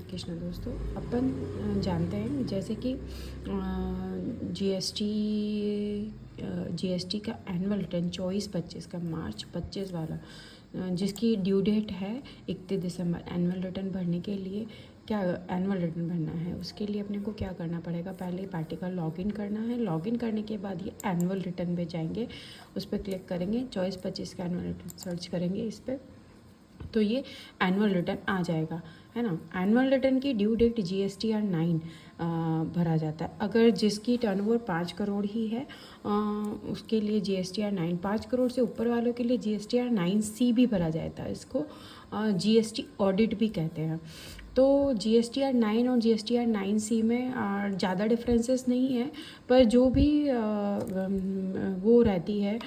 कृष्ण दोस्तों, अपन जानते हैं जैसे कि जीएसटी का एनुअल रिटर्न 24-25 का मार्च 25 वाला जिसकी ड्यू डेट है 31 दिसंबर। एनुअल रिटर्न भरने के लिए क्या एनुअल रिटर्न भरना है, उसके लिए अपने को क्या करना पड़ेगा, पहले पार्टी का लॉगिन करना है। लॉगिन करने के बाद ये एनुअल रिटर्न पे जाएंगे, उस पर क्लिक करेंगे, 24-25 का एनुअल रिटर्न सर्च करेंगे इस पर, तो ये एनुअल रिटर्न आ जाएगा, है ना। एनुअल रिटर्न की ड्यू डेट GSTR 9 भरा जाता है। अगर जिसकी टर्नओवर 5 करोड़ ही है उसके लिए GSTR 9, 5 करोड़ से ऊपर वालों के लिए GSTR 9C भी भरा जाता है। इसको GST ऑडिट भी कहते हैं। तो GSTR 9 और GSTR 9C में ज़्यादा डिफरेंसेस नहीं है, पर जो भी वो रहती है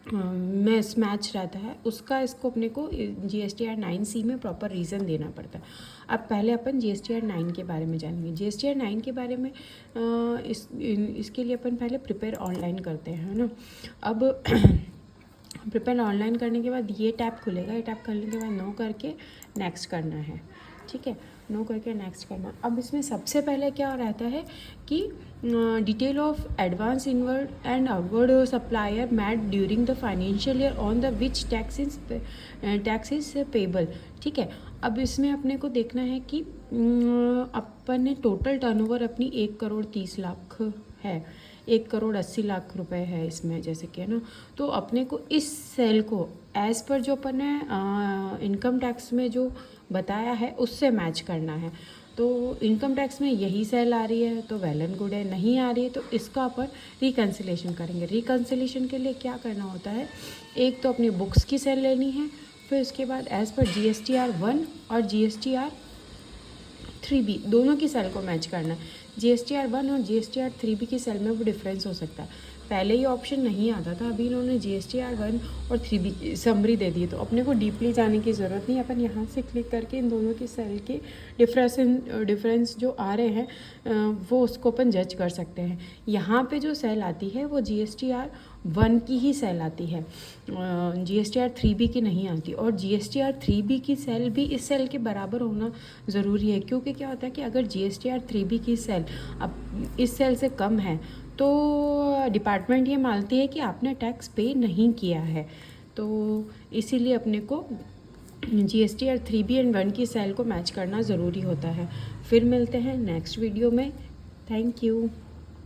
मैच रहता है उसका इसको अपने को GSTR 9C में प्रॉपर रीज़न देना पड़ता है। अब पहले अपन GSTR 9 के बारे में जानेंगे। GSTR 9 के बारे में इसके लिए अपन पहले प्रिपेयर ऑनलाइन करते हैं, है ना। अब प्रिपेयर ऑनलाइन करने के बाद ये टैब खुलेगा। ये टैब करने के बाद नो करके नेक्स्ट करना है, ठीक है। नो करके नेक्स्ट करना। अब इसमें सबसे पहले क्या रहता है कि detail of advance inward and outward supplier mad during the financial year on the which tax is payable, ठीक है। अब इसमें अपने को देखना है कि अपन ने टोटल टर्नओवर अपनी 1,30,00,000 है, 1,80,00,000 रुपए है इसमें, जैसे कि, है ना। तो अपने को इस सेल को एज़ पर जो अपन ने इनकम टैक्स में जो बताया है उससे मैच करना है। तो इनकम टैक्स में यही सेल आ रही है तो वेल एंड गुड है, नहीं आ रही है तो इसका अपन रिकन्सिलेशन करेंगे। रिकन्सिलेशन के लिए क्या करना होता है, एक तो अपनी बुक्स की सेल लेनी है, फिर उसके बाद एज़ पर GSTR 1 और GSTR 3B दोनों की सेल को मैच करना है। GSTR 1 और GSTR 3B की सेल में वो डिफरेंस हो सकता है। पहले ये ऑप्शन नहीं आता था, अभी इन्होंने GSTR 1 और 3B समरी दे दी है, तो अपने को डीपली जाने की ज़रूरत नहीं। अपन यहाँ से क्लिक करके इन दोनों की सेल के डिफरेंस जो आ रहे हैं वो उसको अपन जज कर सकते हैं। यहाँ पे जो सेल आती है वो GSTR 1 की ही सेल आती है, GSTR 3B की नहीं आती। और GSTR 3B की सेल भी इस सेल के बराबर होना ज़रूरी है, क्योंकि क्या होता है कि अगर GSTR 3B की सेल अब इस सेल से कम है तो डिपार्टमेंट ये मानती है कि आपने टैक्स पे नहीं किया है। तो इसीलिए अपने को GSTR 3B एंड 1 की सेल को मैच करना ज़रूरी होता है। फिर मिलते हैं नेक्स्ट वीडियो में। Thank you.